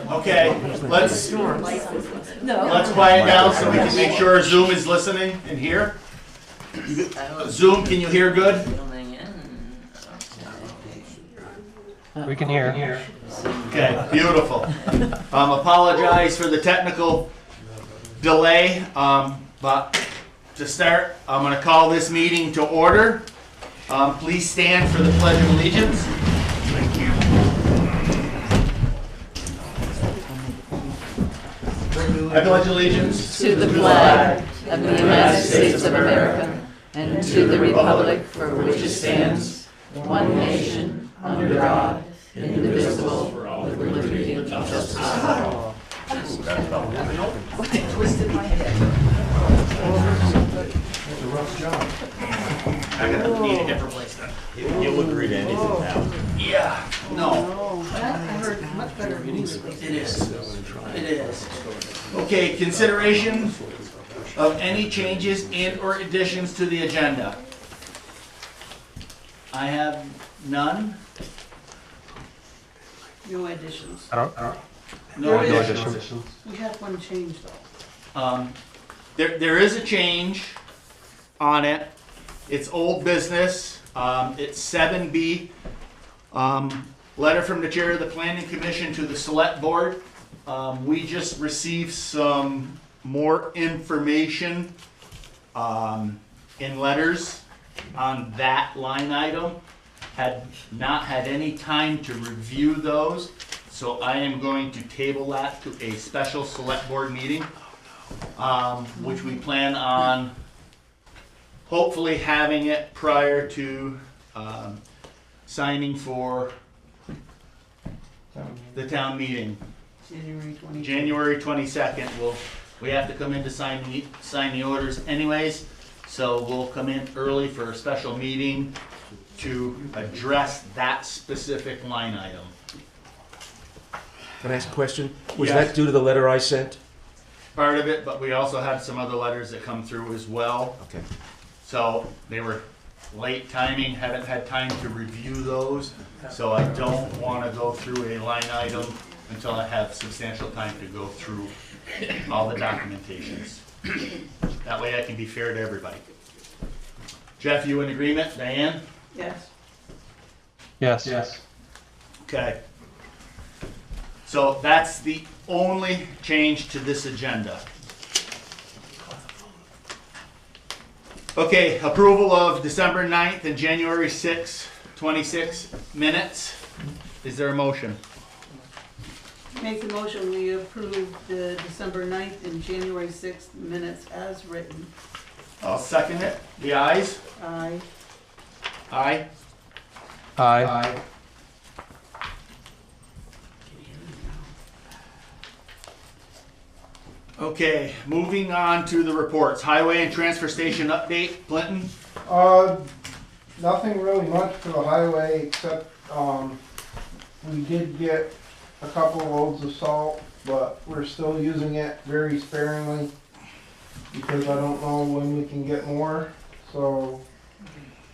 Okay, let's quiet down so we can make sure Zoom is listening and here. Zoom, can you hear good? We can hear. Okay, beautiful. Apologize for the technical delay, but to start, I'm going to call this meeting to order. Please stand for the Pledge of Allegiance. Thank you. I pledge allegiance to the flag of the United States of America and to the republic for which it stands, one nation, under God, indivisible, with liberty and justice for all. Twisted my head. That's a rough job. I'm going to need a different place then. You wouldn't read anything now. Yeah, no. I heard much better music. It is. It is. Okay, consideration of any changes and or additions to the agenda. I have none. No additions. No There is. additions. We had one change though. There is a change on it. It's old business. It's 7B. Letter from the chair of the planning commission to the select board. We just received some more information in letters on that line item. Had not had any time to review those, so I am going to table that to a special select board meeting, which we plan on hopefully having it prior to signing for the town meeting. January 22nd. January 22nd, we have to come in to sign the orders anyways, so we'll come in early for a special meeting to address that specific line item. Can I ask a question? Was Yes. that due to the letter I sent? Part of it, but we also had some other letters that come through as well. Okay. So they were late timing, haven't had time to review those, so I don't want to go through a line item until I have substantial time to go through all the documentations. That way I can be fair to everybody. Jeff, you in agreement? Diane? Yes. Yes. Okay. So that's the only change to this agenda. Okay, approval of December 9th and January 6th, 26 minutes. Is there a motion? Make the motion, we approve the December 9th and January 6th minutes as written. I'll second it. The ayes? Aye. Aye. Aye. Okay, moving on to the reports. Highway and transfer station update, Clinton? Nothing really much for the highway except, we did get a couple loads of salt, but we're still using it very sparingly because I don't know when we can get more. So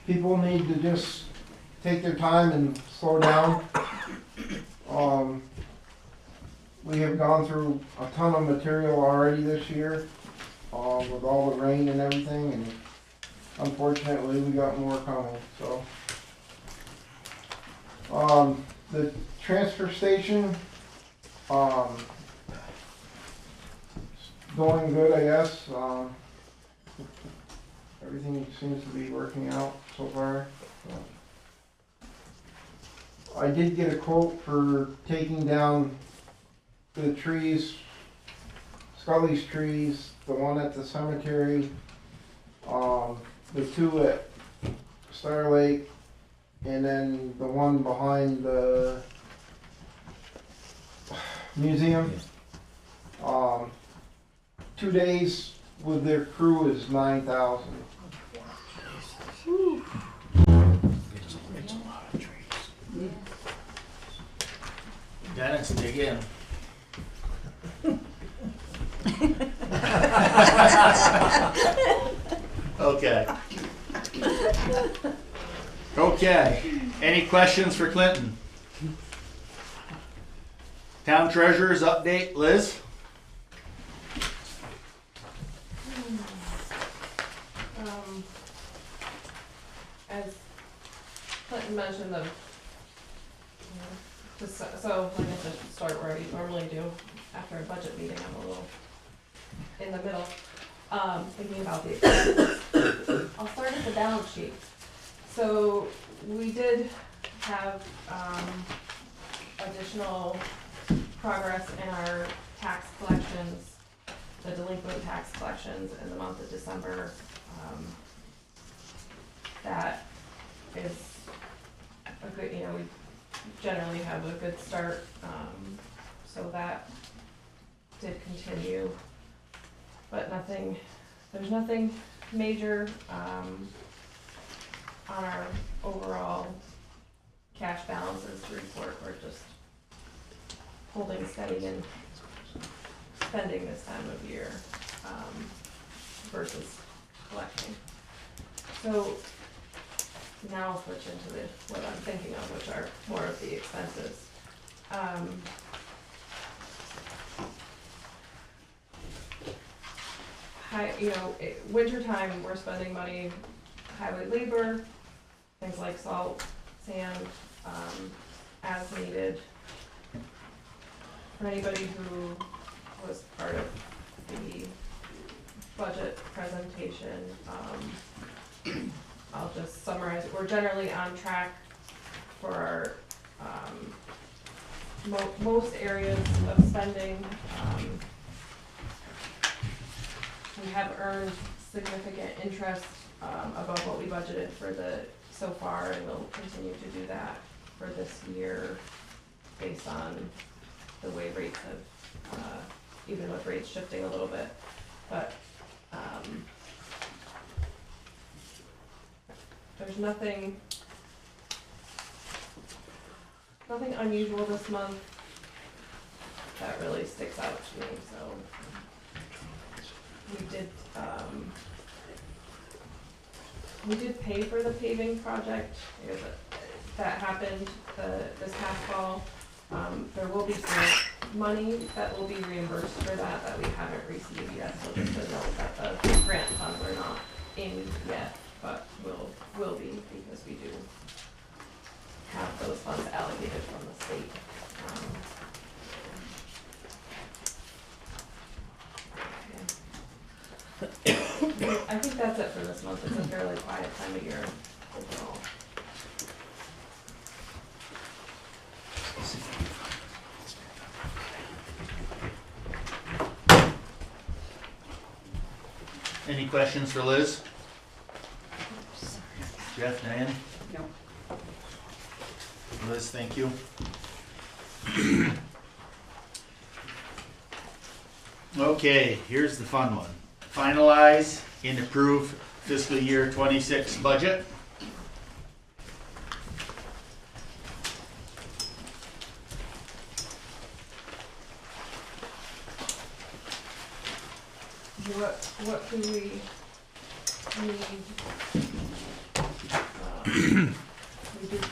people need to just take their time and slow down. We have gone through a ton of material already this year, with all the rain and everything, and unfortunately we got more coming, so. The transfer station, going good, I guess. Everything seems to be working out so far. I did get a quote for taking down the trees, Scully's trees, the one at the cemetery, the two at Star Lake, and then the one behind the museum. 2 days with their crew is $9,000. Dennis, dig in. Okay. Okay. Any questions for Clinton? Town treasurer's update, Liz? As Clinton mentioned, so like I said, start where I normally do after a budget meeting. I'm a little in the middle, thinking about the expenses. I'll start at the balance sheet. So we did have additional progress in our tax collections, the delinquent tax collections in the month of December. That is a good, we generally have a good start, so that did continue, but there's nothing major, on our overall cash balances to report. We're just holding steady and spending this time of year, versus collecting. So now I'll switch into what I'm thinking of, which are more of the expenses. Winter time, we're spending money, highway labor, things like salt, sand, as needed. For anybody who was part of the budget presentation, I'll just summarize. We're generally on track for our most areas of spending. We have earned significant interest above what we budgeted for so far, and we'll continue to do that for this year based on the way rates have, even with rates shifting a little bit. But there's nothing unusual this month that really sticks out to me, so we did pay for the paving project, because that happened this past fall. There will be grant money that will be reimbursed for that we haven't received yet, so just a note that the grant funds are not in yet, but will be, because we do have those funds allocated from the state. I think that's it for this month. It's a fairly quiet time of year overall. Any questions for Liz? Jeff, Diane? No. Liz, thank you. Okay, here's the fun one. Finalize and approve fiscal year 26 budget. What do we need? We did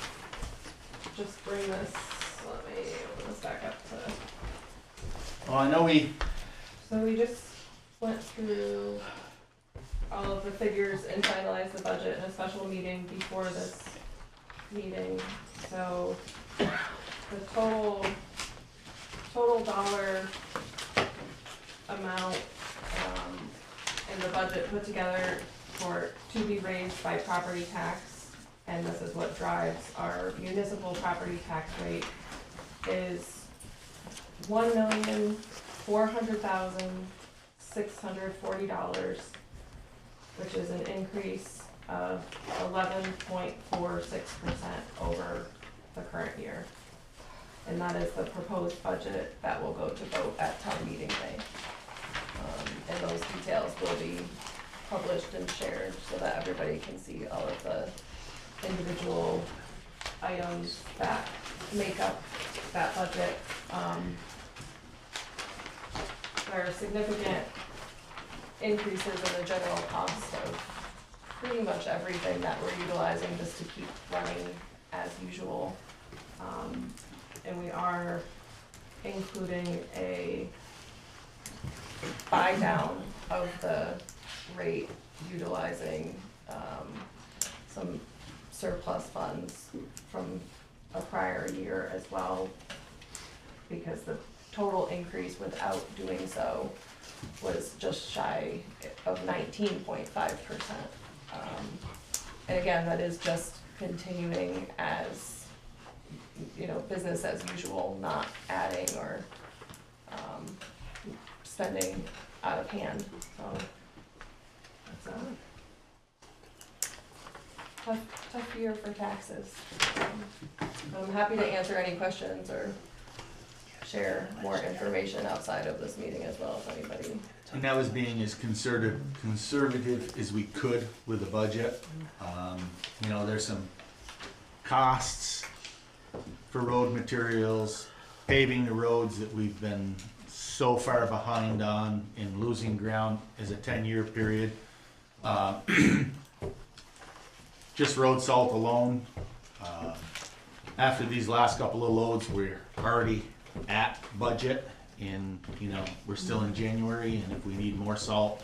just bring this, let me open this back up to. Well, I know So we just went through all of the figures and finalized the budget in a special meeting before this meeting. So the total dollar amount in the budget put together to be raised by property tax, and this is what drives our municipal property tax rate, is $1,400,640, which is an increase of 11.46% over the current year. And that is the proposed budget that will go to vote at town meeting day. And those details will be published and shared so that everybody can see all of the individual items that make up that budget. There are significant increases in the general cost of pretty much everything that we're utilizing just to keep running as usual. And we are including a buy down of the rate utilizing some surplus funds from a prior year as well, because the total increase without doing so was just shy of 19.5%. And again, that is just continuing as, you know, business as usual, not adding or spending out of hand, so that's a tough year for taxes. I'm happy to answer any questions or share more information outside of this meeting as well, if anybody. And that was being as conservative as we could with the budget. You know, there's some costs for road materials, paving the roads that we've been so far behind on and losing ground as a 10-year period. Just road salt alone, after these last couple of loads, we're already at budget, and you know, we're still in January, and if we need more salt,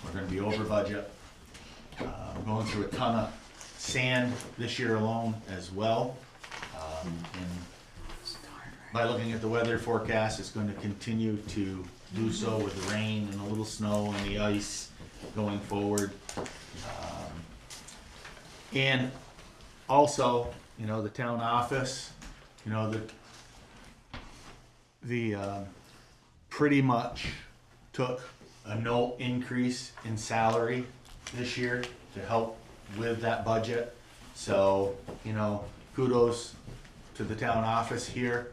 we're gonna be over budget. We're going through a ton of sand this year alone as well. And by looking at the weather forecast, it's going to continue to do so with the rain and a little snow and the ice going forward. And also, you know, the town office, you know, the pretty much took a no increase in salary this year to help with that budget. So, you know, kudos to the town office here,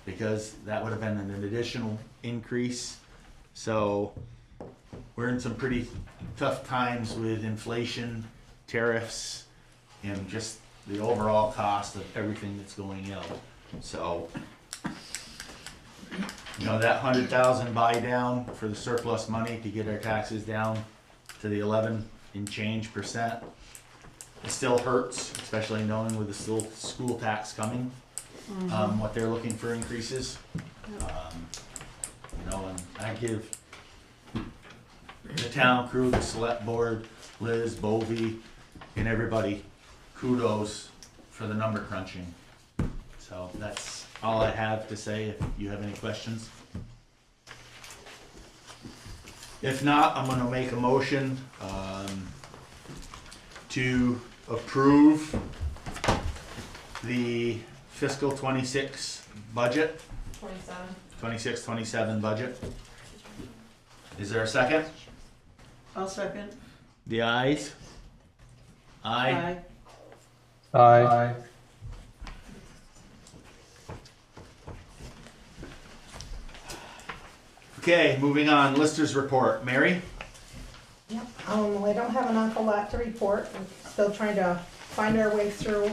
because that would have been an additional increase. So we're in some pretty tough times with inflation, tariffs, and just the overall cost of everything that's going out. So, you know, that 100,000 buy down for the surplus money to get our taxes down to the 11 and change percent. It still hurts, especially knowing with the still school tax coming, what they're looking for increases. You know, and I give the town crew, the select board, Liz, Bovee, and everybody kudos for the number crunching. So that's all I have to say. If you have any questions. If not, I'm gonna make a motion to approve the fiscal 26 budget, 26-27 budget. Is there a second? I'll second. The ayes? Aye. Aye. Okay, moving on, listers report. Mary? Yep, I don't have an awful lot to report. We're still trying to find our way through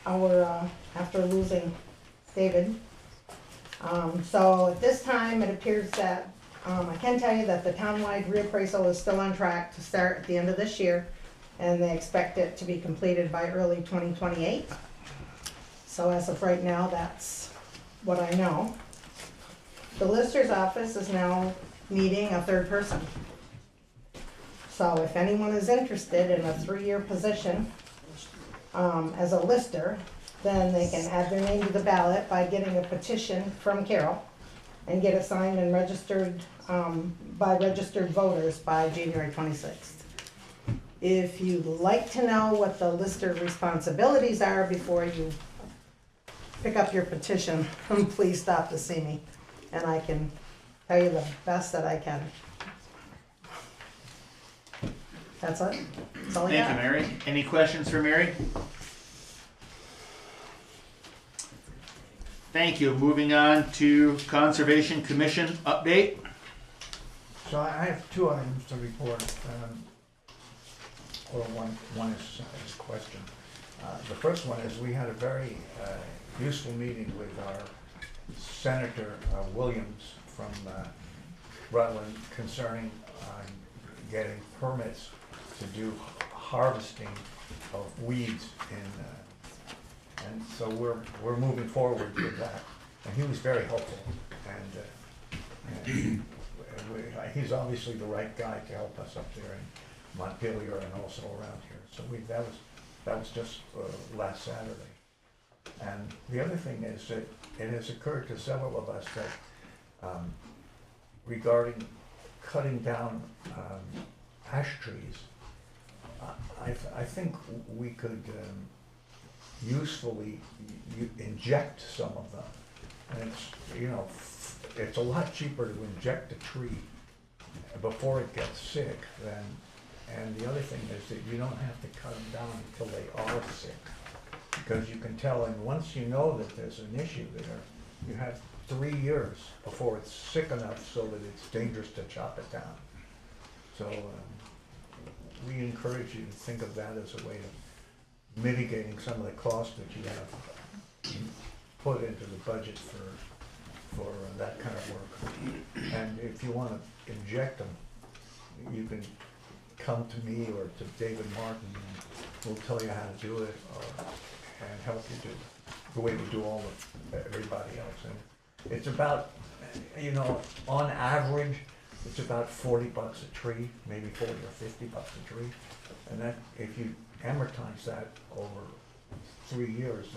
our, after losing David. So at this time, it appears that, I can tell you that the townwide reappraisal is still on track to start at the end of this year, and they expect it to be completed by early 2028. So as of right now, that's what I know. The lister's office is now needing a third person. So if anyone is interested in a 3-year position as a lister, then they can add their name to the ballot by getting a petition from Carol and get it signed and registered by registered voters by January 26th. If you'd like to know what the lister responsibilities are before you pick up your petition, please stop to see me, and I can tell you the best that I can. That's it. That's all I got. Thank you, Mary. Any questions for Mary? Thank you. Moving on to Conservation Commission update. So I have 2 items to report, or one is a question. The first one is we had a very useful meeting with our Senator Williams from Rutland concerning getting permits to do harvesting of weeds and so we're moving forward with that. And he was very helpful, and he's obviously the right guy to help us up there in Montpelier and also around here. So that was just last Saturday. And the other thing is that it has occurred to several of us that regarding cutting down ash trees, I think we could usefully inject some of them. And it's a lot cheaper to inject a tree before it gets sick than, and the other thing is that you don't have to cut them down until they are sick. Because you can tell, and once you know that there's an issue there, you have 3 years before it's sick enough so that it's dangerous to chop it down. So we encourage you to think of that as a way of mitigating some of the costs that you have put into the budget for that kind of work. And if you want to inject them, you can come to me or to David Martin, and we'll tell you how to do it and help you do the way we do all of everybody else. And it's about, on average, it's about $40 a tree, maybe 40 or 50 bucks a tree. And that, if you amortize that over 3 years,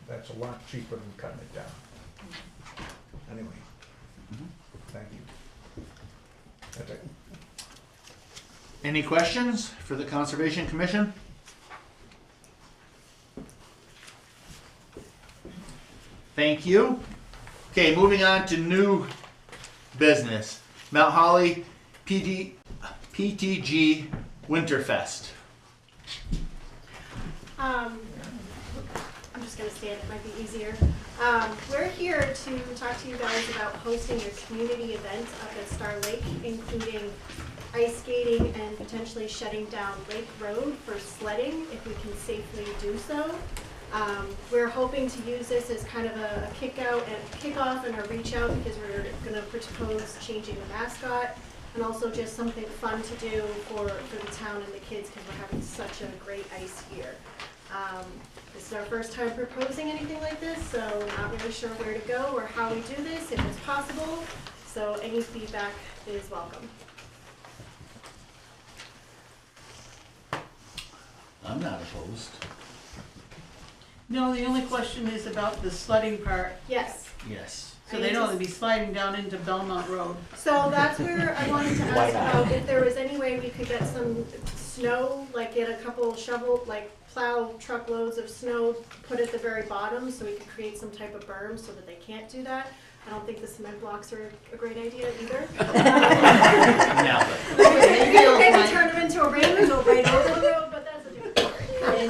that's a lot cheaper than cutting it down. Anyway, thank you. That's it. Any questions for the Conservation Commission? Thank you. Okay, moving on to new business. Mount Holly PTG Winterfest. I'm just going to stand, it might be easier. We're here to talk to you guys about hosting your community event up at Star Lake, including ice skating and potentially shutting down Lake Road for sledding if we can safely do so. We're hoping to use this as kind of a kickoff and a reach out, because we're going to propose changing the mascot, and also just something fun to do for the town and the kids, because we're having such a great ice year. This is our first time proposing anything like this, so not really sure where to go or how we do this, if it's possible. So any feedback is welcome. I'm not opposed. No, the only question is about the sledding part. Yes. Yes. So they don't have to be sliding down into Belmont Road. So that's where I wanted to ask about if there was any way we could get some snow, like get a couple plow truckloads of snow put at the very bottom, so we could create some type of berm so that they can't do that. I don't think the cement blocks are a great idea either. No. Maybe turn them into a ramp and go right over the road, but that's a different story. Hay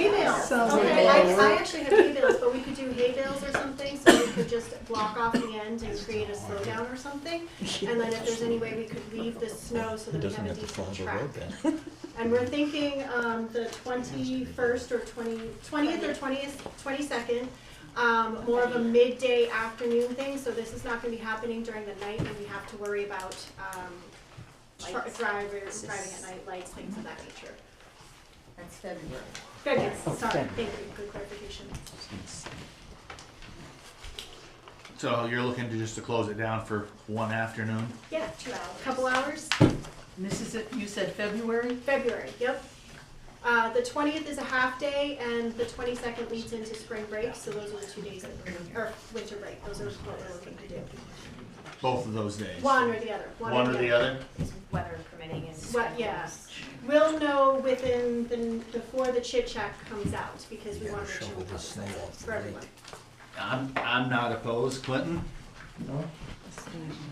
bales. Okay, I actually have hay bales, but we could do hay bales or something, so we could just block off the end and create a slowdown or something. And then if there's any way we could leave the snow so that we have a decent track. And we're thinking the 21st or 20th or 22nd, more of a midday afternoon thing. So this is not going to be happening during the night when we have to worry about driving at night, lights, things of that nature. That's February. Good, yes, sorry, thank you, good clarification. So you're looking to close it down for one afternoon? Yeah, 2 hours. Couple hours. And this is it, you said February? February, yep. The 20th is a half day, and the 22nd leads into spring break, so those are the 2 days that or winter break, those are what we're looking to do. Both of those days? One or the other. One or the other? Weather permitting and. Yeah. We'll know before the chit chat comes out, because we want to make sure we have it for everyone. I'm not opposed. Clinton? No?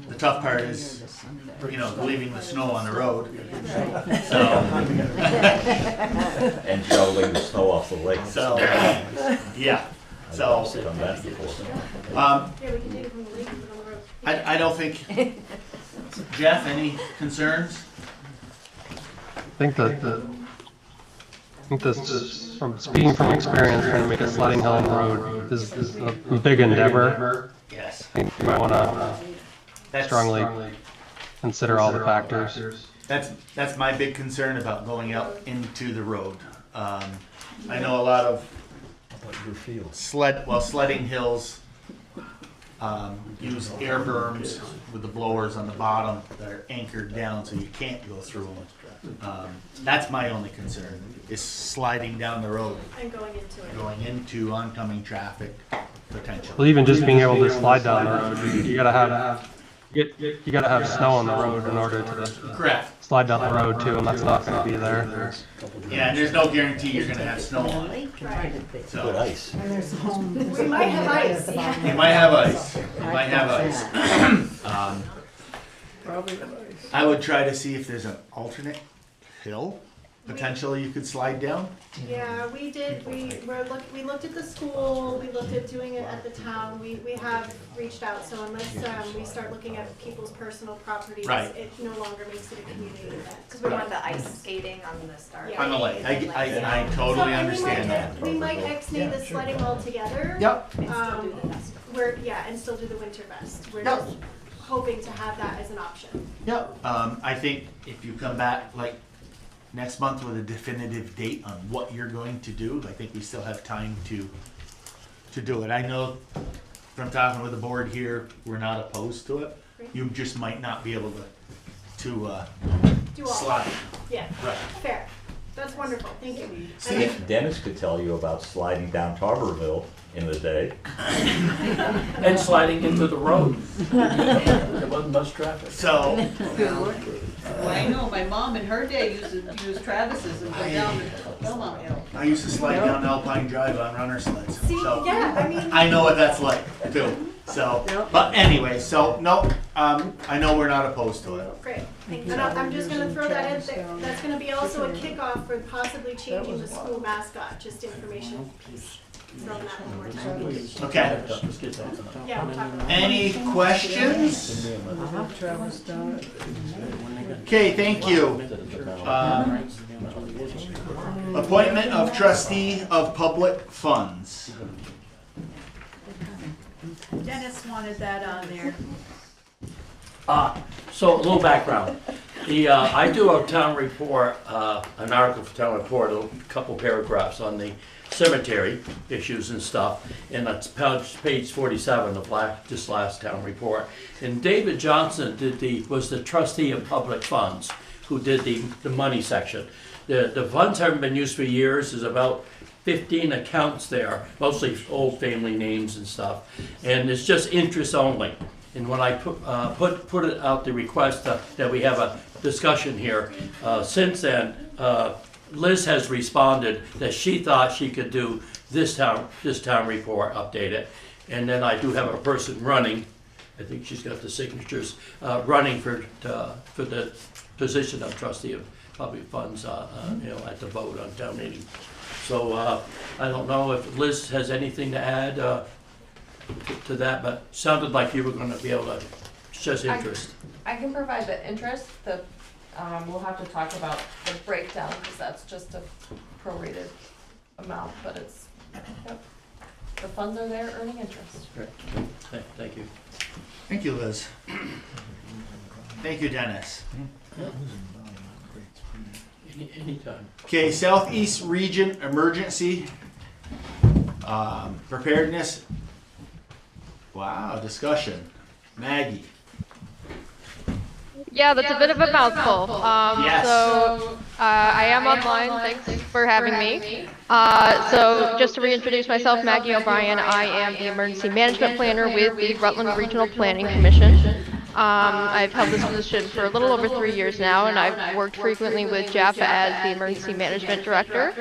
The tough part is, leaving the snow on the road. So. And shoveling the snow off the lake. So, yeah. So. Done that before. Yeah, we can take it from the lake and put it on the road. I don't think. Jeff, any concerns? I think this, from speaking from experience, trying to make a sledding hill on the road is a big endeavor. Yes. I think you might want to strongly consider all the factors. That's my big concern about going out into the road. I know a lot of sledding hills use air berms with the blowers on the bottom that are anchored down so you can't go through them. That's my only concern, is sliding down the road, And going into it. going into oncoming traffic Well, potentially. even just being able to slide down the road, you gotta have snow on the road in order to Correct. slide down the road too, and that's not gonna be there. Yeah, and there's no guarantee you're gonna have snow on it. Good So, ice. And there's home. We might have ice, yeah. you might have ice, you might have ice. I would try to see if there's an alternate hill potentially you could slide down. Yeah, we did, we looked at the school, we looked at doing it at the town, we have reached out, so unless, we start looking at people's personal properties, Right. it no longer makes it a community event. Because we want the ice skating on the Star Yeah. On the lake, I So, totally and understand that. We might ex-nate the sledding altogether. Yep. And still do the winter vest. We're Yep. just hoping to have that as an option. Yep, I think if you come back like next month with a definitive date on what you're going to do, I think we still have time to do it. I know from talking with the board here, we're not opposed to it. You just might not be able to Do all. slide. Yeah, Right. fair. That's wonderful, thank you. See, Dennis could tell you about sliding down Tarverville in the day. And sliding into the road. There wasn't much traffic. so, Well, I know, my mom in her day used to use Travis's and go down the Belmont Hill. I used to slide down Alpine Drive on runner sleds. See, So yeah, I mean. I know what that's like too. So, but anyway, so no, I know we're not opposed to it. Great, and I'm just gonna throw that in there, that's gonna be also a kickoff for possibly changing the school mascot, just information piece. Throwing that one more time. Okay. Let's get that. Yeah, we'll talk about that. Any questions? Okay, thank you. Appointment of trustee of public funds. Dennis wanted that on there. So a little background. I do a town report, an article for town report, a couple paragraphs on the cemetery issues and stuff, and that's page 47 of this last town report. And David Johnson was the trustee of public funds, who did the money section. The funds haven't been used for years. There's about 15 accounts there, mostly old family names and stuff, and it's just interest only. And when I put it out the request that we have a discussion here, since then, Liz has responded that she thought she could do this town report, update it, and then I do have a person running. I think she's got the signatures running for the position of trustee of public funds, at the vote on town meeting. So I don't know if Liz has anything to add to that, but sounded like you were going to be able to show interest. I can provide the interest, we'll have to talk about the breakdown, because that's just a prorated amount, but it's, yep. The funds are there earning interest. Right. Thank you. Thank you, Liz. Thank you, Dennis. Anytime. Okay, Southeast Region Emergency Preparedness. Wow, discussion. Maggie. Yeah, that's a bit of a mouthful. Yes. So I am online. Thanks for having me. So just to reintroduce myself, Maggie O'Brien. I am the Emergency Management Planner with the Rutland Regional Planning Commission. I've held this position for a little over 3 years now, and I've worked frequently with Jeff as the Emergency Management Director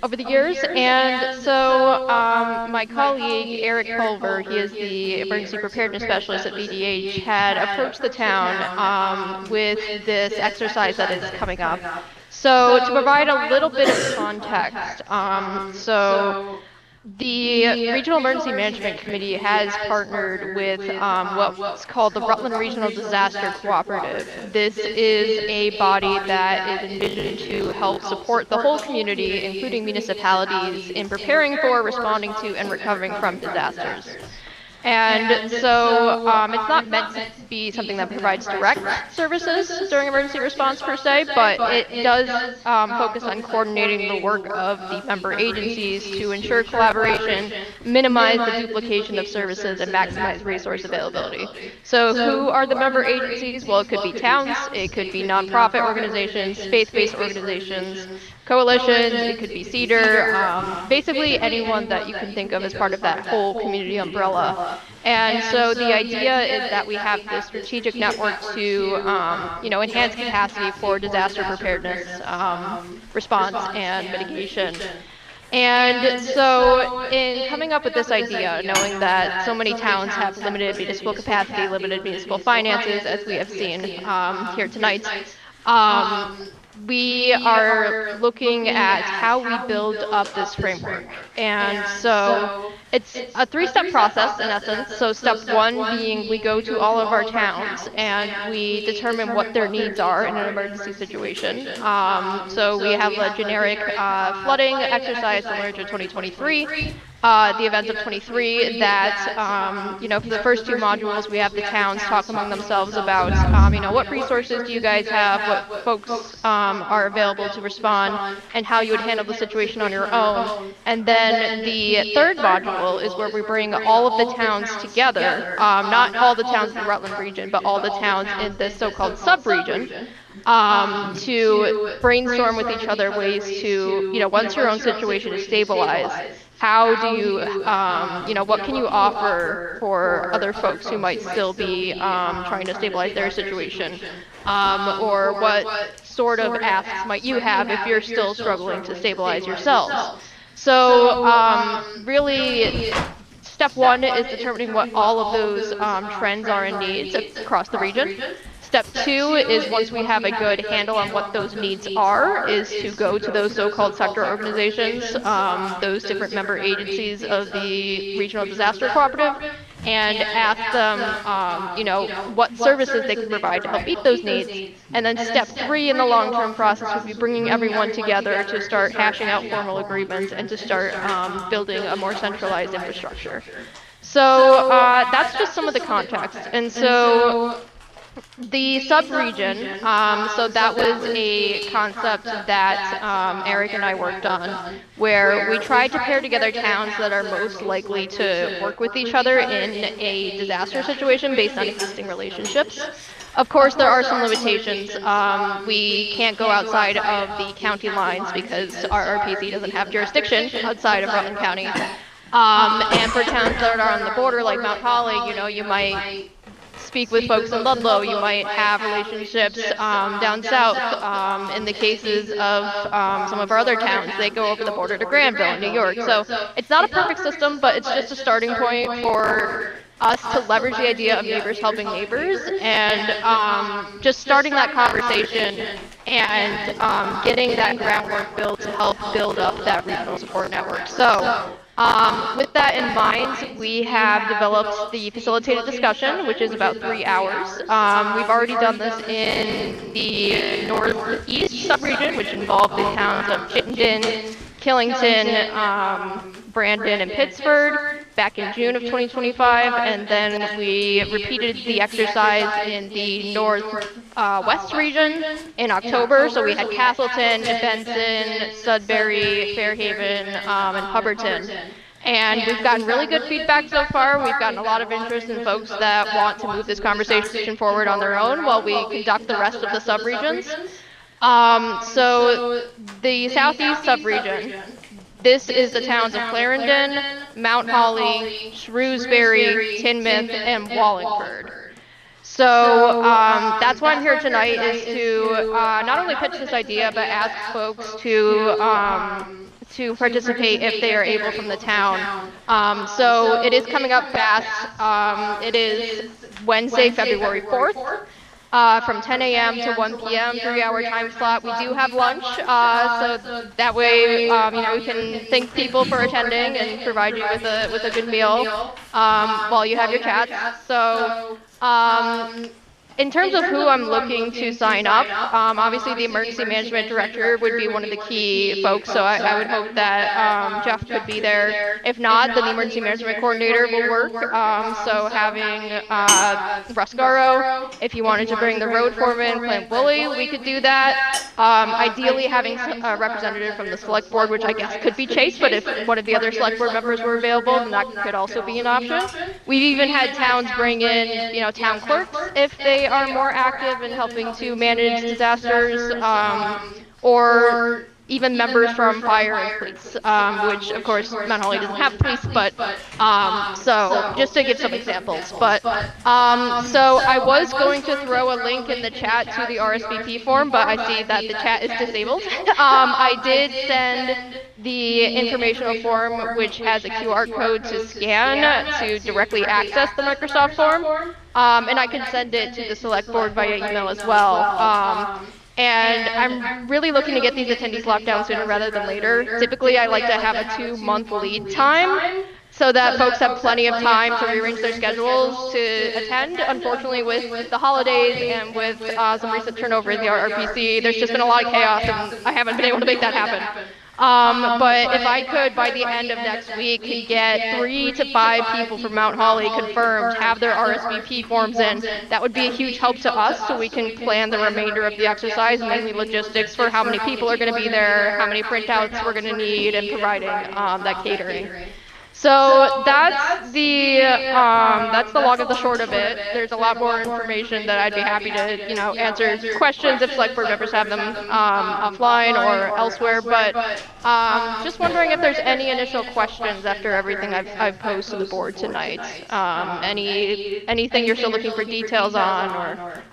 over the years. And so my colleague, Eric Culver, he is the Emergency Preparedness Specialist at VDH, had approached the town with this exercise that is coming up. So to provide a little bit of context, the Regional Emergency Management Committee has partnered with what's called the Rutland Regional Disaster Cooperative. This is a body that is envisioned to help support the whole community, including municipalities, in preparing for, responding to, and recovering from disasters. And so it's not meant to be something that provides direct services during emergency response per se, but it does focus on coordinating the work of the member agencies to ensure collaboration, minimize the duplication of services, and maximize resource availability. So who are the member agencies? Well, it could be towns, it could be nonprofit organizations, faith-based organizations, coalitions, it could be CEDAR, basically anyone that you can think of as part of that whole community umbrella. And so the idea is that we have this strategic network to, enhance capacity for disaster preparedness, response, and mitigation. And so in coming up with this idea, knowing that so many towns have limited municipal capacity, limited municipal finances, as we have seen here tonight, we are looking at how we build up this framework. And so it's a three-step process in essence. So step one being we go to all of our towns and we determine what their needs are in an emergency situation. So we have a generic flooding exercise similar to 2023. The events of 23 that, for the first two modules, we have the towns talk among themselves about, what resources do you guys have, what folks are available to respond, and how you would handle the situation on your own. And then the third module is where we bring all of the towns together, not all the towns in the Rutland region, but all the towns in this so-called sub-region, to brainstorm with each other ways to, once your own situation is stabilized, how do you, what can you offer for other folks who might still be trying to stabilize their situation? Or what sort of asks might you have if you're still struggling to stabilize yourselves? So really, step one is determining what all of those trends are and needs across the region. Step two is once we have a good handle on what those needs are, is to go to those so-called sector organizations, those different member agencies of the Regional Disaster Cooperative, and ask them, what services they can provide to help meet those needs. And then step three in the long-term process would be bringing everyone together to start hashing out formal agreements and to start building a more centralized infrastructure. So that's just some of the context. And so the sub-region, so that was a concept that Eric and I worked on, where we tried to pair together towns that are most likely to work with each other in a disaster situation based on existing relationships. Of course, there are some limitations. We can't go outside of the county lines because our RPC doesn't have jurisdiction outside of Rutland County. And for towns that are on the border, like Mount Holly, you might speak with folks in Ludlow, you might have relationships down south. In the cases of some of our other towns, they go over the border to Granville in New York. So it's not a perfect system, but it's just a starting point for us to leverage the idea of neighbors helping neighbors and just starting that conversation and getting that groundwork built to help build up that regional support network. So with that in mind, we have developed the facilitated discussion, which is about 3 hours. We've already done this in the northeast subregion, which involved the towns of Chittenden, Killington, Brandon, and Pittsford back in June of 2025, and then we repeated the exercise in the northwest region in October. So we had Castleton, Benson, Sudbury, Fairhaven, and Hubbardton. And we've gotten really good feedback so far. We've gotten a lot of interest in folks that want to move this conversation forward on their own while we conduct the rest of the subregions. So the southeast subregion, this is the towns of Clarendon, Mount Holly, Shrewsbury, Tinmouth, and Wallingford. So that's why I'm here tonight, is to not only pitch this idea, but ask folks to participate if they are able from the town. So it is coming up fast. It is Wednesday, February 4th. From 10 a.m. to 1 p.m., 3-hour time slot. We do have lunch, so that way, we can thank people for attending and provide you with a good meal while you have your chats. So, In terms of who I'm looking to sign up, obviously the emergency management director would be one of the key folks, so I would hope that Jeff could be there. If not, then the emergency management coordinator will work. So having Russ Garrow, if you wanted to bring the road foreman, Clint Woolley, we could do that. Ideally having a representative from the select board, which I guess could be Chase, but if one of the other select board members were available, then that could also be an option. We've even had towns bring in, town clerks if they are more active in helping to manage disasters, or even members from fire and police, which of course Mount Holly doesn't have police, but so just to give some examples. But so I was going to throw a link in the chat to the RSVP form, but I see that the chat is disabled. I did send the informational form, which has a QR code to scan to directly access the Microsoft form, and I can send it to the select board via email as well. And I'm really looking to get these attendees locked down sooner rather than later. Typically, I like to have a 2-month lead time so that folks have plenty of time to rearrange their schedules to attend. Unfortunately, with the holidays and with some recent turnover in the RRPC, there's just been a lot of chaos, and I haven't been able to make that happen. But if I could, by the end of next week, get 3 to 5 people from Mount Holly confirmed, have their RSVP forms in, that would be a huge help to us so we can plan the remainder of the exercise, mainly logistics for how many people are going to be there, how many printouts we're going to need, and providing that catering. So that's the long of the short of it. There's a lot more information that I'd be happy to, answer questions if select board members have them offline or elsewhere. But just wondering if there's any initial questions after everything I've posed to the board tonight. Anything you're still looking for details on, or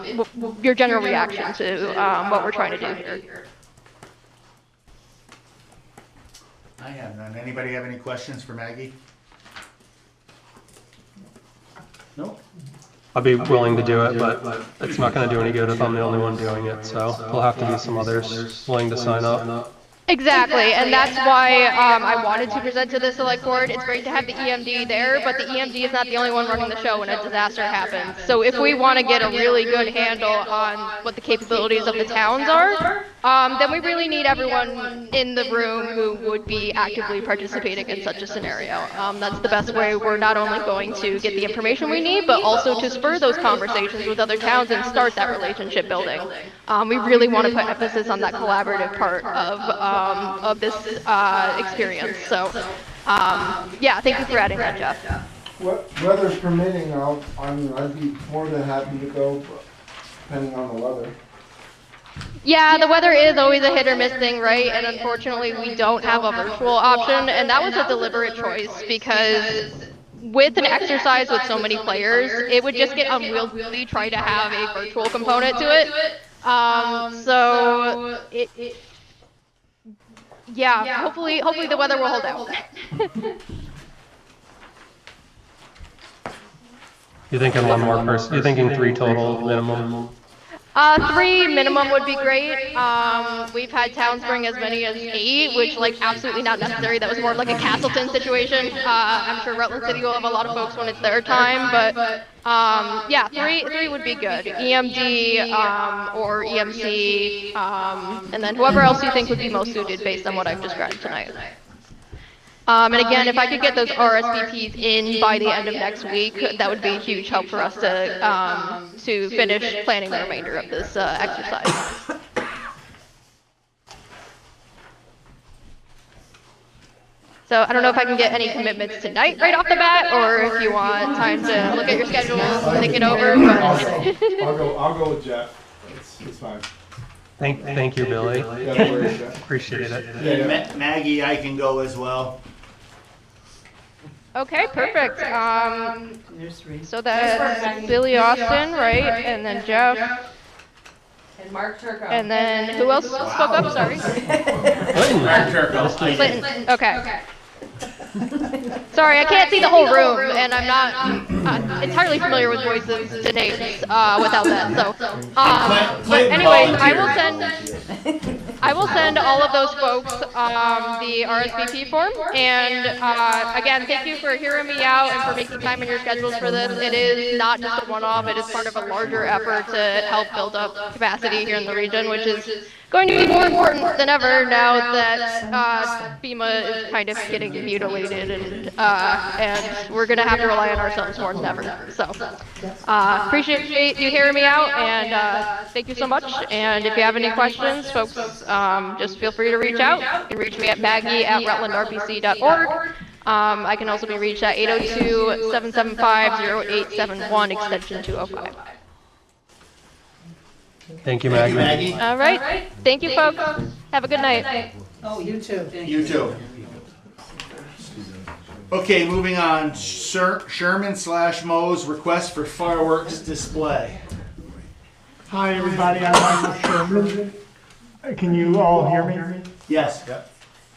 if your general reaction to what we're trying to do here. I have none. Anybody have any questions for Maggie? No? I'll be willing to do it, but it's not going to do any good if I'm the only one doing it, so we'll have to be some others willing to sign up. Exactly, and that's why I wanted to present to the select board. It's great to have the EMD there, but the EMD is not the only one running the show when a disaster happens. So if we want to get a really good handle on what the capabilities of the towns are, then we really need everyone in the room who would be actively participating in such a scenario. That's the best way we're not only going to get the information we need, but also to spur those conversations with other towns and start that relationship building. We really want to put emphasis on that collaborative part of this experience. So, yeah, thank you for adding that, Jeff. Weather permitting, I'd be more than happy to go, but depending on the weather. Yeah, the weather is always a hit or miss thing, right? And unfortunately, we don't have a virtual option, and that was a deliberate choice because with an exercise with so many players, it would just get unwieldy trying to have a virtual component to it. So yeah, hopefully the weather will hold out. You're thinking one more person? You're thinking 3 total minimum? 3 minimum would be great. We've had towns bring as many as 8, which absolutely not necessary. That was more like a Castleton situation. I'm sure Rutland City will have a lot of folks when it's their time, but yeah, 3 would be good. EMD or EMC, and then whoever else you think would be most suited based on what I've described tonight. And again, if I could get those RSVPs in by the end of next week, that would be a huge help for us to finish planning the remainder of this exercise. So I don't know if I can get any commitments tonight right off the bat, or if you want time to look at your schedules and think it over. I'll go with Jeff. It's fine. Thank you, Billy. Yeah, no worries, Jeff. Appreciate it. Yeah. Maggie, I can go as well. Okay, perfect. There's 3. So that's Billy Austin, right? And then Jeff. And Mark Turco. And then who else spoke up? Sorry. Mark Turco. Clinton. Okay. Sorry, I can't see the whole room, and I'm not entirely familiar with voices to names without that. So, but anyways, I will send all of those folks the RSVP form. And again, thank you for hearing me out and for making time in your schedules for this. It is not just a one-off. It is part of a larger effort to help build up capacity here in the region, which is going to be more important than ever now that FEMA is kind of getting mutilated, and we're going to have to rely on ourselves more than ever. So appreciate you hearing me out, and thank you so much. And if you have any questions, folks, just feel free to reach out. You can reach me at maggie@rutlandrpc.org. I can also be reached at 802-775-0871, extension 205. Thank you, Maggie. Maggie. All right. Thank you, folks. Have a good night. Oh, you too. You too. Okay, moving on. Sherman/Mo's request for fireworks display. Hi, everybody. I'm Michael Sherman. Can you all hear me? Yes.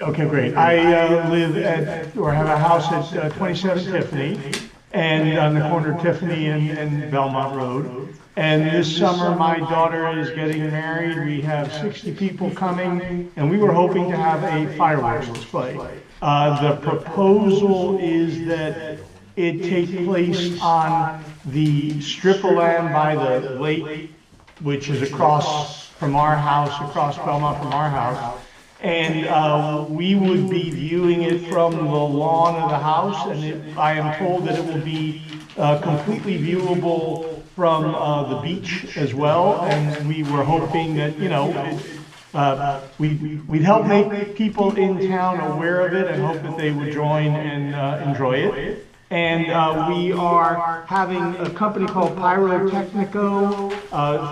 Okay, great. I live at, or have a house at 27 Tiffany, and on the corner of Tiffany and Belmont Road. And this summer, my daughter is getting married. We have 60 people coming, and we were hoping to have a fireworks display. The proposal is that it take place on the strip of land by the lake, which is across from our house, across Belmont from our house. And we would be viewing it from the lawn of the house, and I am told that it will be completely viewable from the beach as well. And we were hoping that, you know, we'd help make people in town aware of it and hope that they would join and enjoy it. And we are having a company called Pyrotechnico,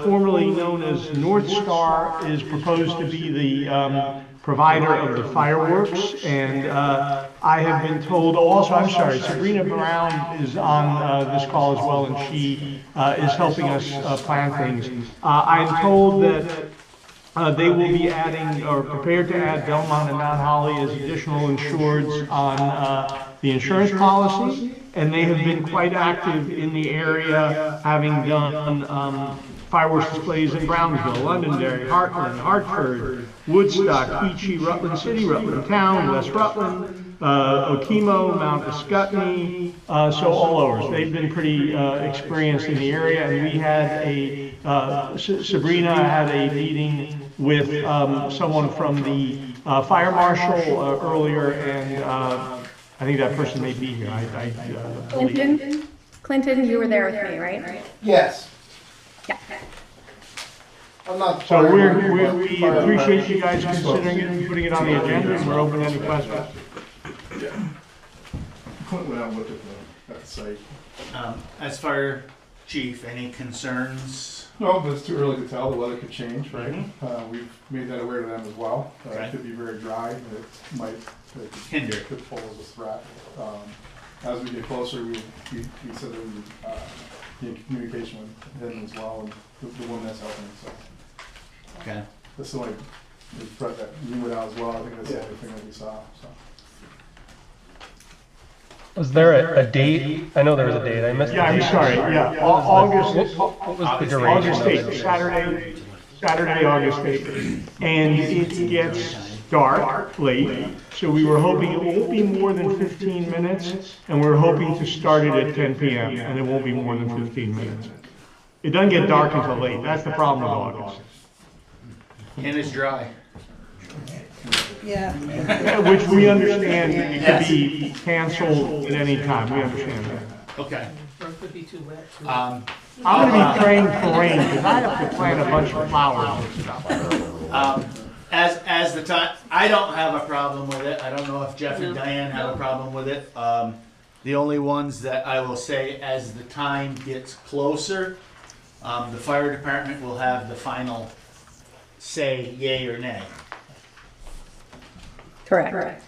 formerly known as North Star, is proposed to be the provider of the fireworks. And I have been told also, I'm sorry, Sabrina Brown is on this call as well, and she is helping us plan things. I'm told that they will be adding, or prepared to add, Belmont and Mount Holly as additional insureds on the insurance policy, and they have been quite active in the area, having done fireworks displays in Brownsville, Londonderry, Heartland, Hartford, Woodstock, Quechee, Rutland City, Rutland Town, West Rutland, Okemo, Mount Escutney, so all over. So they've been pretty experienced in the area, and we had Sabrina had a meeting with someone from the fire marshal earlier, and I think that person may be here. Clinton, you were there with me, right? Yes. Yeah. I'm not. So we appreciate you guys considering it and putting it on the agenda, and we're open to any questions. Clint went out and looked at the site. As fire chief, any concerns? No, but it's too early to tell. The weather could change, right? Mm-hmm. We've made that aware to them as well. Okay. It could be very dry. It might hinder. Could pose a threat. As we get closer, we said that we would be in communication with him as well, and the one that's helping. So. Okay. That's the only threat that we went out as well. I think that's the only thing that we saw. So. Was there a date? I know there was a date. I missed the date. I'm sorry. Yeah, August. What was the duration? August 8th, Saturday, August 8th. And it gets dark late, so we were hoping it won't be more than 15 minutes, and we're hoping to start it at 10 p.m., and it won't be more than 15 minutes. It doesn't get dark until late. That's the problem with August. And it's dry. Yeah. Which we understand it could be canceled at any time. We understand that. Okay. Or it could be too wet. I'm going to be praying for rain, because I have to plant a bunch of flowers and stuff. As the time, I don't have a problem with it. I don't know if Jeff and Diane have a problem with it. The only ones that I will say, as the time gets closer, the fire department will have the final say, yay or nay. Correct.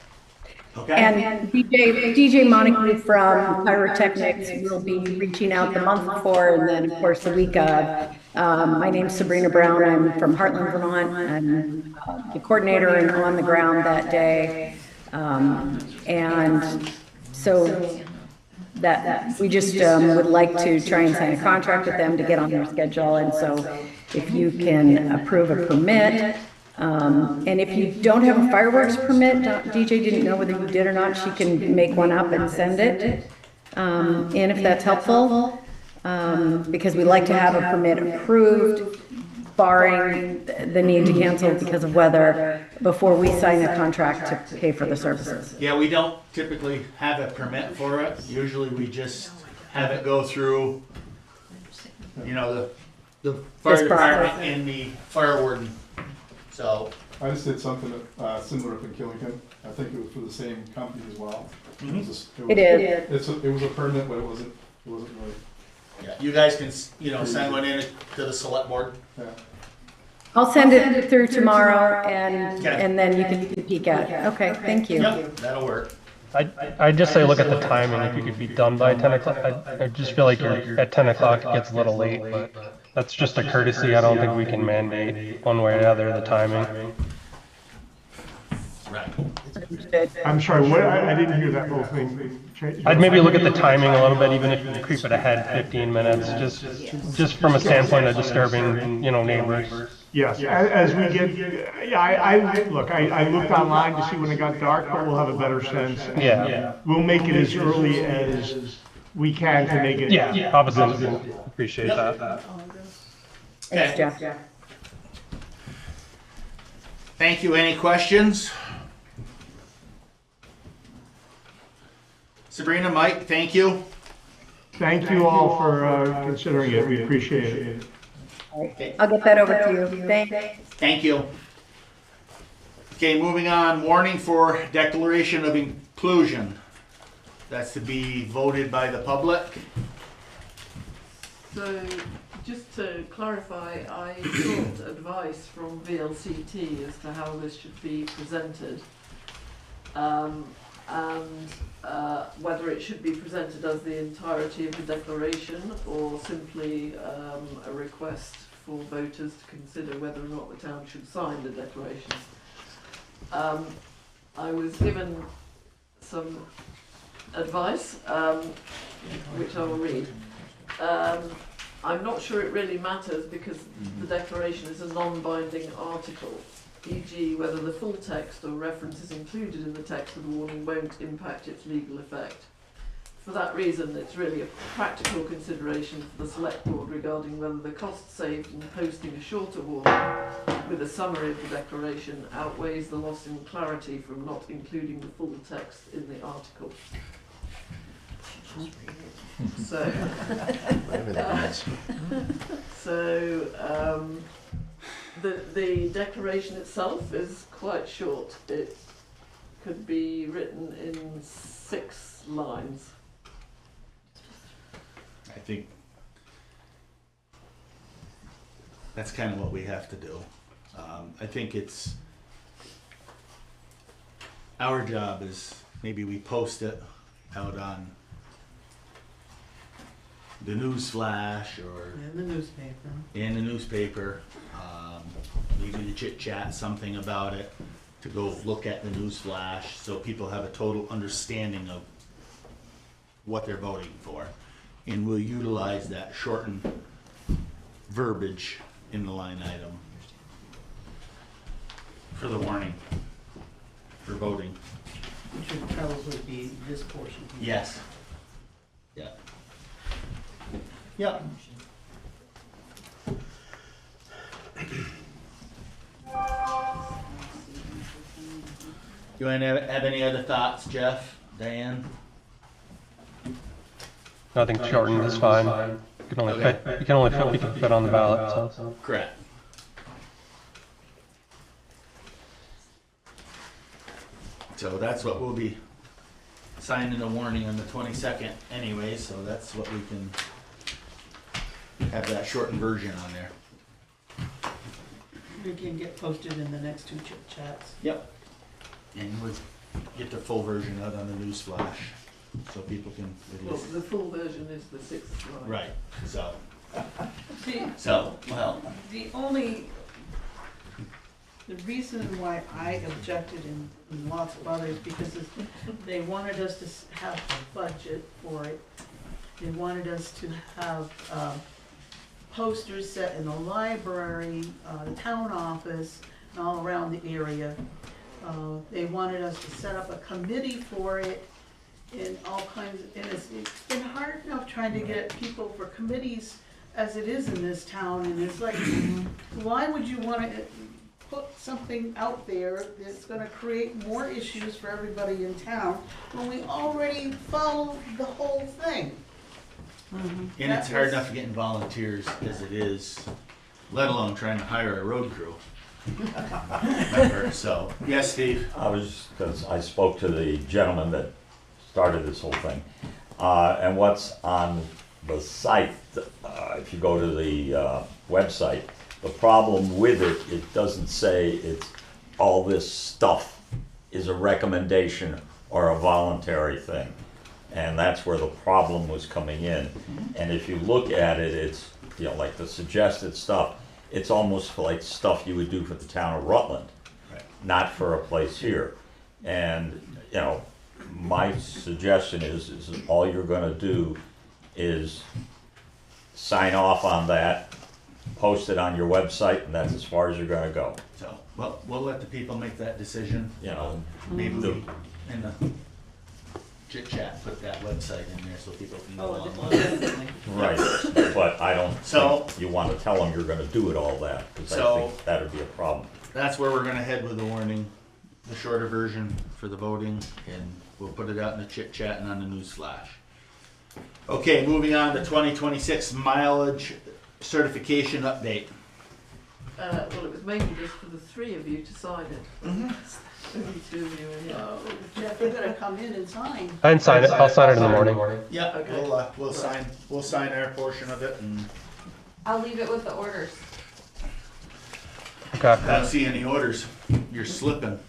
Okay. And DJ Monica from Pyrotechnics will be reaching out the month before, and then of course the week of. My name's Sabrina Brown. I'm from Heartland, Vermont. I'm the coordinator and on the ground that day. And so that we just would like to try and sign a contract with them to get on their schedule. And so if you can approve a permit And if you don't have a fireworks permit, DJ didn't know whether you did or not, she can make one up and send it. And if that's helpful, because we like to have a permit approved, barring the need to cancel because of weather, before we sign a contract to pay for the services. Yeah, we don't typically have a permit for it. Usually we just have it go through, you know, the fire department and the fire warden. So. I just did something similar up in Killington. I think it was for the same company as well. Mm-hmm. It was a permit, but it wasn't really. Yeah, you guys can, you know, send one in to the select board. Yeah. I'll send it through tomorrow, and then you can peek at it. Okay, thank you. Yep, that'll work. I'd just say look at the timing, if you could be done by 10 o'clock. I just feel like you're at 10 o'clock, it gets a little late, but that's just a courtesy. I don't think we can mandate one way or the other the timing. Right. I'm sorry, what, I didn't hear that whole thing. I'd maybe look at the timing a little bit, even if you creep it ahead 15 minutes, just from a standpoint of disturbing, you know, neighbors. Yes, as we get, yeah, I looked online to see when it got dark, but we'll have a better sense. Yeah. We'll make it as early as we can to make it. Yeah, obviously, appreciate that. Thanks, Jeff. Thank you. Any questions? Sabrina, Mike, thank you. Thank you all for considering it. We appreciate it. I'll get that over to you. Thanks. Thank you. Okay, moving on. Warning for declaration of inclusion. That's to be voted by the public. So, just to clarify, I sought advice from VLCT as to how this should be presented. Whether it should be presented as the entirety of the declaration or simply a request for voters to consider whether or not the town should sign the declaration. I was given some advice, which I will read. I'm not sure it really matters because the declaration is a non-binding article, e.g. whether the full text or references included in the text of the warning won't impact its legal effect. For that reason, it's really a practical consideration for the select board regarding whether the cost saved in posting a shorter warning with a summary of the declaration outweighs the loss in clarity from not including the full text in the article. So, the declaration itself is quite short. It could be written in 6 lines. I think that's kind of what we have to do. I think it's our job is maybe we post it out on the news flash or In the newspaper. Maybe the chit chat something about it, to go look at the news flash so people have a total understanding of what they're voting for. And we'll utilize that shortened verbiage in the line item for the warning, for voting. Which would probably be this portion. Yes. Yeah. Yeah. You want to have any other thoughts, Jeff, Diane? I think shortened is fine. You can only fit what you can fit on the ballot, so. Correct. So that's what we'll be signing a warning on the 22nd anyway, so that's what we can have that shortened version on there. It can get posted in the next 2 chit chats. Yep. And we'll get the full version out on the news flash, so people can at Well, least. the full version is the 6th line. Right, so, well. The reason why I objected and lots of others, because they wanted us to have a budget for it. They wanted us to have posters set in the library, the town office, all around the area. They wanted us to set up a committee for it and all kinds, and it's been hard enough trying to get people for committees as it is in this town, and it's like, why would you wanna put something out there that's gonna create more issues for everybody in town when we already follow the whole thing? And it's hard enough getting volunteers as it is, let alone trying to hire a road crew. Remember, so, yes, Steve? Because I spoke to the gentleman that started this whole thing. And what's on the site, if you go to the website, the problem with it, it doesn't say it's all this stuff is a recommendation or a voluntary thing. And that's where the problem was coming in. And if you look at it, it's, you know, like the suggested stuff, it's almost like stuff you would do for the town of Rutland, not for a place here. And, you know, my suggestion is all you're gonna do is sign off on that, post it on your website, and that's as far as you're gonna go. So, well, we'll let the people make that decision. You know, Maybe we, in the chit chat, put that website in there so people can go online. Right, but I don't So- think you wanna tell them you're gonna do it all that, because I So- think that'd be a problem. That's where we're gonna head with the warning, the shorter version for the voting, and we'll put it out in the chit chat and on the news flash. Okay, moving on to 2026 mileage certification update. Well, it was mainly just for the three of you to sign it. Only two of you in here. Oh, Jeff, you're gonna come in and sign. I didn't sign it. I'll sign it in the morning. Yeah, Okay. we'll sign our portion of it, and I'll leave it with the orders. Okay. I don't see any orders. You're slipping.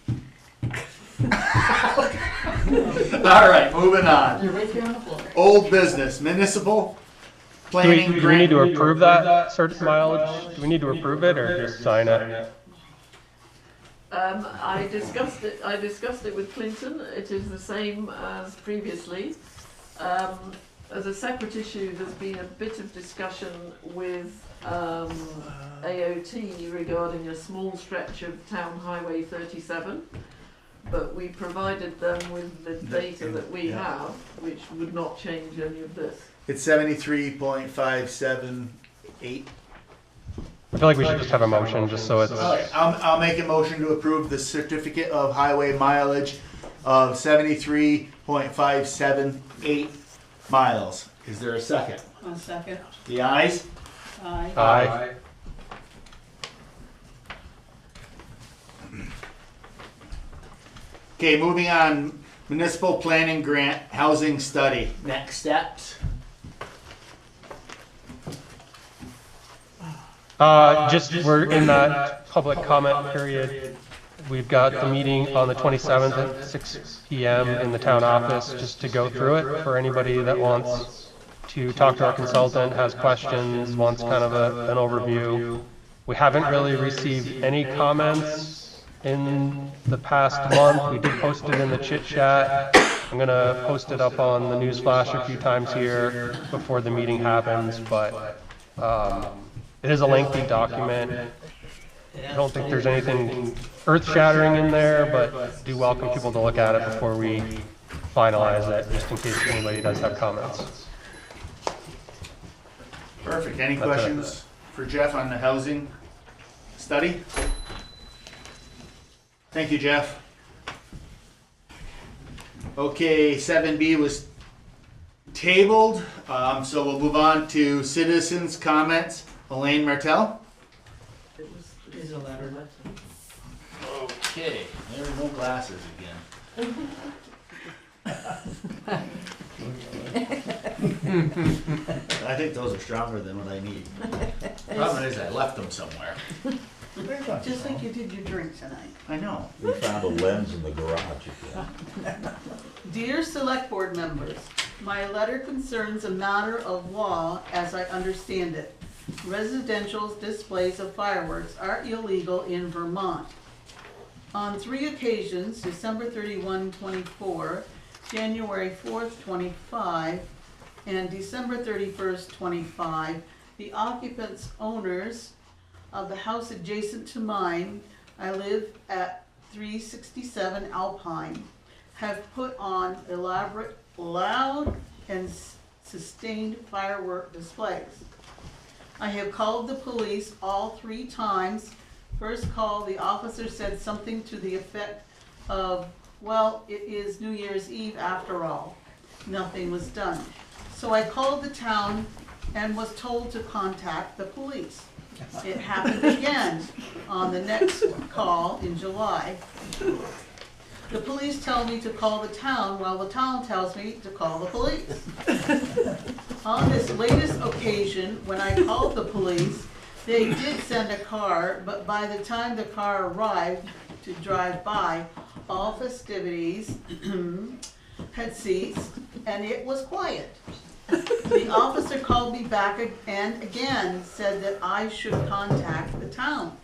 All right, moving on. You're right there on the floor. Old business, municipal planning Do we need grant. to approve that certain mileage? Do we need to approve it or just sign it? I discussed it with Clinton. It is the same as previously. As a separate issue, there's been a bit of discussion with AOT regarding a small stretch of Town Highway 37. But we provided them with the data that we have, which would not change any of this. It's 73.578. I feel like we should just have a motion just so it's. I'll make a motion to approve the certificate of highway mileage of 73.578 miles. Is there a second? A second. The ayes? Aye. Aye. Okay, moving on, municipal planning grant, housing study, next steps. We're in that public comment period. We've got the meeting on the 27th at 6 PM in the town office just to go through it for anybody that wants to talk to our consultant, has questions, wants kind of an overview. We haven't really received any comments in the past month. We did post it in the chit chat. I'm gonna post it up on the news flash a few times here before the meeting happens, but it is a lengthy document. I don't think there's anything earth-shattering in there, but do welcome people to look at it before we finalize it, just in case anybody does have comments. Perfect. Any That's it. questions for Jeff on the housing study? Thank you, Jeff. Okay, 7B was tabled, so we'll move on to citizens' comments. Elaine Martell? Here's a letter. Okay, there are no glasses again. I think those are stronger than what I need. Problem is, I left them somewhere. Just like you did your drink tonight. I know. We found a lens in the garage again. Dear Select Board members, my letter concerns a matter of law as I understand it. Residential displays of fireworks are illegal in Vermont. On 3 occasions, December 31, 24, January 4th, 25, and December 31st, 25, the occupants, owners of the house adjacent to mine, I live at 367 Alpine, have put on elaborate, loud, and sustained firework displays. I have called the police all 3 times. First call, the officer said something to the effect of, well, it is New Year's Eve after all. Nothing was done. So I called the town and was told to contact the police. It happened again on the next call in July. The police tell me to call the town, while the town tells me to call the police. On this latest occasion, when I called the police, they did send a car, but by the time the car arrived to drive by, all festivities had ceased and it was quiet. The officer called me back and again said that I should contact the town.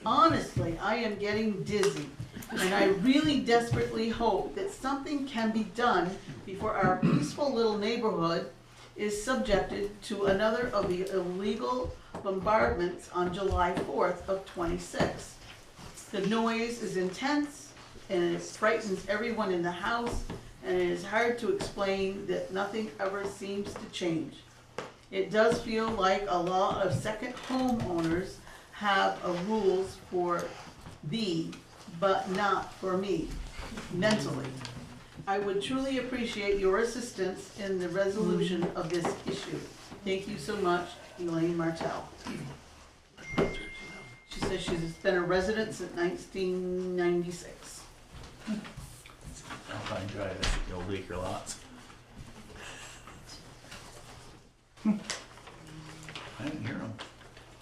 Honestly, I am getting dizzy, and I really desperately hope that something can be done before our peaceful little neighborhood is subjected to another of the illegal bombardments on July 4th of 26. The noise is intense and it frightens everyone in the house, and it is hard to explain that nothing ever seems to change. It does feel like a lot of second homeowners have a rules for thee, but not for me, mentally. I would truly appreciate your assistance in the resolution of this issue. Thank you so much, Elaine Martell. She says she's been a resident since 1996. Alpine Drive, that's the old acre lots. I didn't hear them.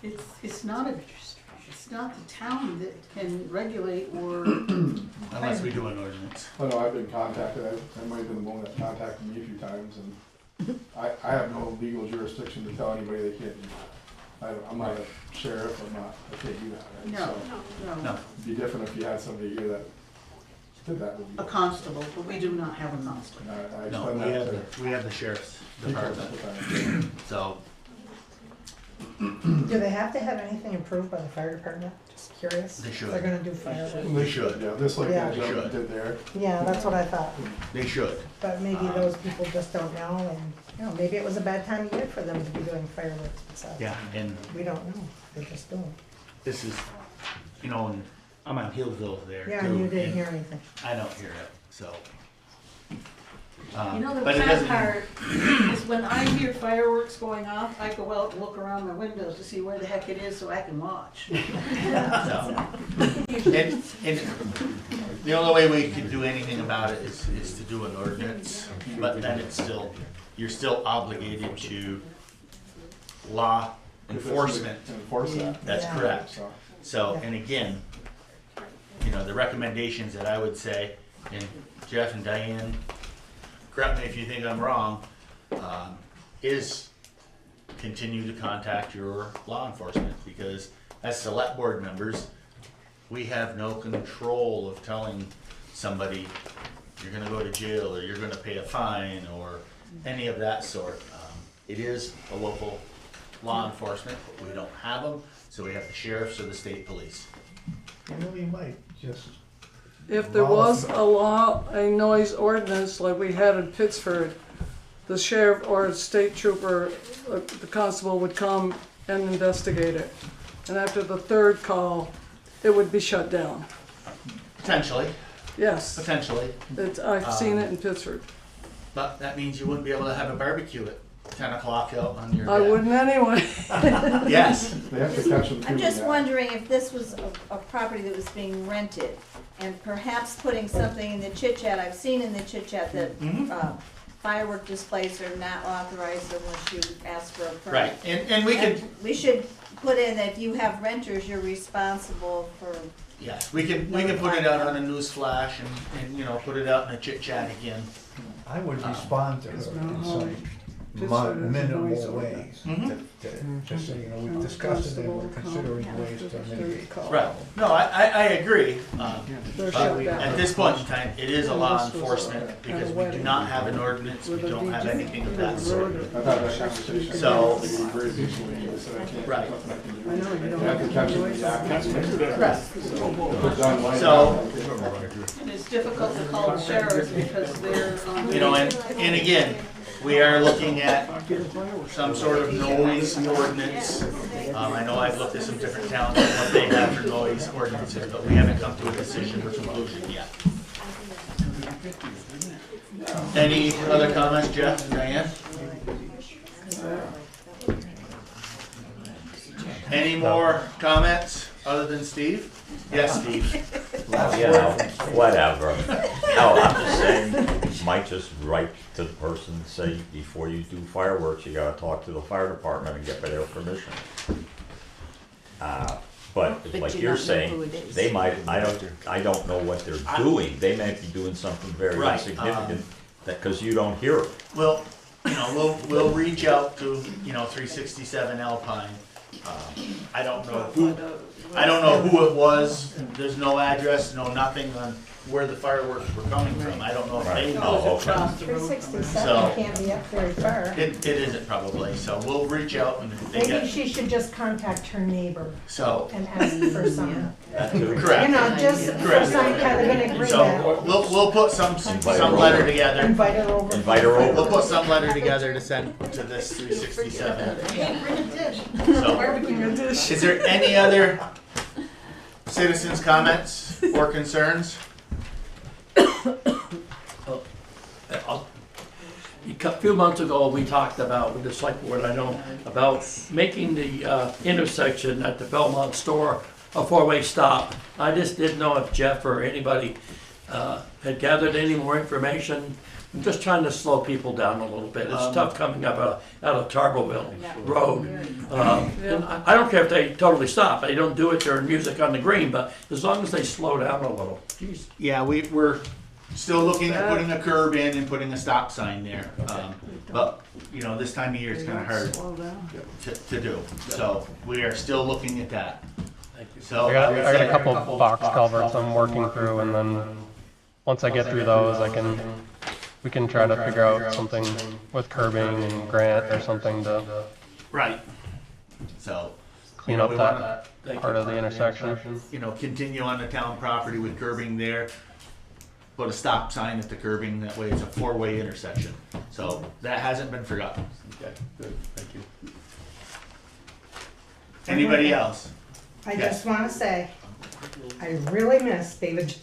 It's not the town that can regulate or. Unless we do an ordinance. I know I've been contacted, I might have been the one that contacted me a few times, and I have no legal jurisdiction to tell anybody they can't do that. I'm not a sheriff, I can't do that, right? No. No. It'd be different if you had somebody here that did that with you. A constable, but we do not have a constable. I No, explained that to we have the sheriff's people at department, the time. so. Do they have to have anything approved by the fire department? Just curious. They should. They're gonna do fireworks. They should. Yeah, just like Yeah. that gentleman did there. Yeah, that's what I thought. They should. But maybe those people just don't know, and, you know, maybe it was a bad time of year for them to be doing fireworks besides. Yeah, and We don't know. They just don't. this is, you know, and I'm on Hillville there too. Yeah, and you didn't and hear anything. I don't hear it, so. You know, the But it bad doesn't- part is when I hear fireworks going off, I go out and look around my windows to see where the heck it is so I can watch. No. And the only way we could do anything about it is to do an ordinance, but then it's still, you're still obligated to law enforcement. Enforce that. That's Yeah. correct. So, So, and again, you know, the recommendations that I would say, and Jeff and Diane, correct me if you think I'm wrong, is continue to contact your law enforcement, because as select board members, we have no control of telling somebody you're gonna go to jail, or you're gonna pay a fine, or any of that sort. It is a local law enforcement, but we don't have them, so we have the sheriffs or the state police. You really might just. If there was a noise ordinance like we had in Pittsford, the sheriff or a state trooper, the constable would come and investigate it. And after the 3rd call, it would be shut down. Potentially, Yes, potentially, I've seen it in Pittsford. but that means you wouldn't be able to have a barbecue at 10 o'clock out on your I deck. wouldn't anyway. Yes. they have to catch them too. I'm just yeah. wondering if this was a property that was being rented, and perhaps putting something in the chit chat. I've seen in the chit chat that firework displays are not authorized unless you ask for a permit. Right, and we could, We should put in that if you have renters, you're responsible for. yes, we can put it out on a news flash and, you know, put it out in a chit chat again. I would respond to her and say, Pittsford has a minimal noise ways. ordinance. Just so you know, we've discussed it and we're considering ways to mitigate. Right. No, I agree. They're But shut down. at this point in time, it is a And law this was enforcement at because a we do wedding not have an ordinance, we with a don't have DJ. anything of that They sort. wrote it. I've had that conversation. So- They were very peacefully, and they said, I can't, Right. there's nothing I can do. I know, you don't You have to have catch it in noise the act. ordinance. Put down light So- out. And it's difficult to call the sheriffs because they're on. You know, and again, we are looking at some sort of noise ordinance. I know I've looked at some different towns and what they have for noise ordinances, but we haven't come to a decision or conclusion yet. Any other comments, Jeff, Diane? Any more comments other than Steve? Yes, Steve. Well, you know, whatever. No, I'm just saying, you might just write to the person and say, before you do fireworks, you gotta talk to the fire department and get their permission. But But like you you're don't know who saying, it is. they might, I don't know what they're doing. They may be doing something very Right, insignificant, that, cause you don't hear it. Well, you know, we'll reach out to, 367 Alpine. I don't know who it was. There's no address, no nothing on where the fireworks were coming from. I don't know if they Right. know. Oh, okay. Across the road from 367 So- can't be up very far. It isn't probably, so we'll reach out and if they Maybe get, she should just contact her neighbor so, and ask for some, correct. you know, just for Correct. some kind of an agreement. So we'll put some letter together. Invite her over. Invite her We'll over. put some letter together to send to this 367. Bring a dish. So, is there any other citizens' comments or concerns? A few months ago, we talked about, with the select board, I know, about making the intersection at the Belmont store a four-way stop. I just didn't know if Jeff or anybody had gathered any more information. I'm just trying to slow people down a little bit. It's tough coming up out of Tarbleville Road. And I don't care if they totally stop. They don't do it during music on the green, but as long as they slow down a little. Jeez. Yeah, we're still looking at putting a curb in and putting a stop sign there. But, this time of year it's kind of hard Slow down. to do. So we are still looking at that. Thank you. So I got a couple of box culverts I'm working through, and then once I get through those, we can try to figure out something with curbing and grant or something to Right. So. clean up we that wanna, part of the intersection. Continue on the town property with curbing there. Put a stop sign at the curbing, that way it's a four-way intersection. So that hasn't been forgotten. Okay, good, thank you. Anybody else? I Yes. just wanna say, I really miss David.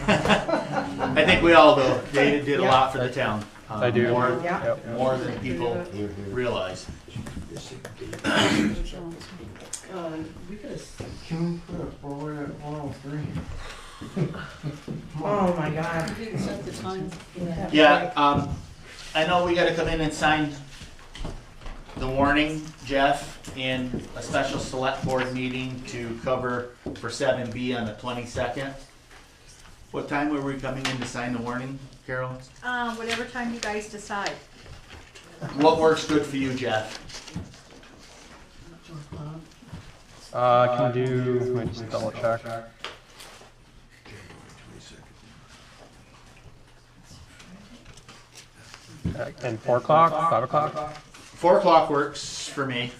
I think we all do. David did a lot for the town. I do. More, Yeah. more than people realize. We could have. Can we put a forward at 103? Oh my God. We didn't set the time. Yeah, I know we gotta come in and sign the warning, Jeff, and a special select board meeting to cover for 7B on the 22nd. What time were we coming in to sign the warning, Carol? Whatever time you guys decide. What works good for you, Jeff? I can do, let me just double check. And 4 o'clock, 5 o'clock? 4 o'clock works for me.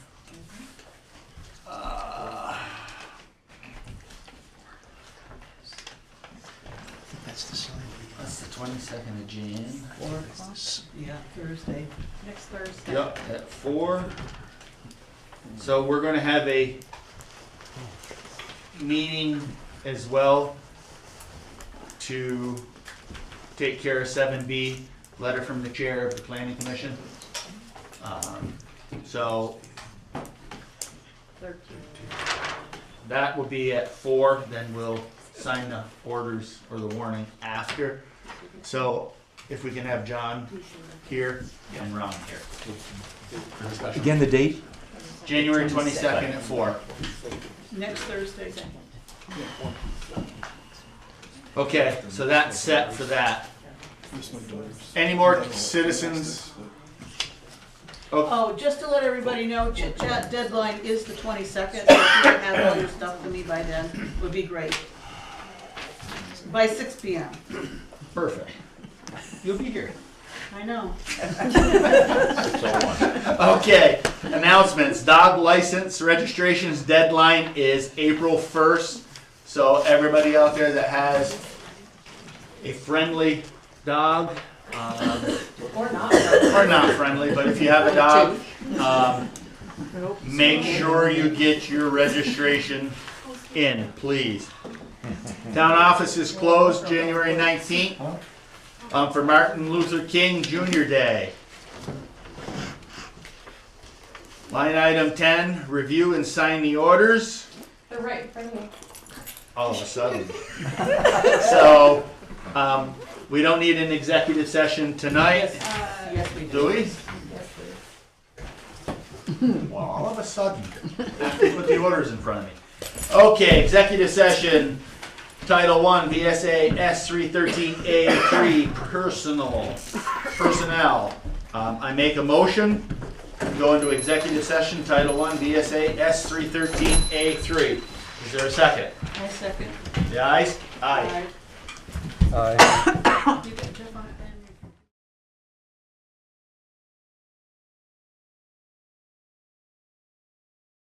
That's the 22nd of Jan. 4 o'clock? Yeah, Thursday. Next Thursday. Yep, at 4. So we're gonna have a meeting as well to take care of 7B, letter from the chair of the planning commission. So that will be at 4, then we'll sign the orders or the warning after. So if we can have John here and Ron here. for the special. Again, the date? January 22nd at 4. Next Thursday. Okay, so that's set for that. Any more citizens Oh, just to let everybody know, chit chat deadline is the 22nd, so if you can have all your stuff to me by then, would be great. By 6 p.m. Perfect. You'll be here. I know. Okay, announcements. Dog license registration's deadline is April 1st. So everybody out there that has a friendly dog, Or not. or not friendly, but if you have a dog, make sure you get your registration in, please. Town office is closed January 19th for Martin Luther King Jr. Day. Line item 10, review and sign the orders. They're right in front of me. All of a sudden. So, we don't need an executive session tonight, Yes, we do. do we? Yes, please. Well, all of a sudden, after you put the orders in front of me. Okay, executive session, Title I, VSA S313A3, personnel. I make a motion to go into executive session, Title I, VSA S313A3. Is there a second? I second. The ayes? Aye. Aye.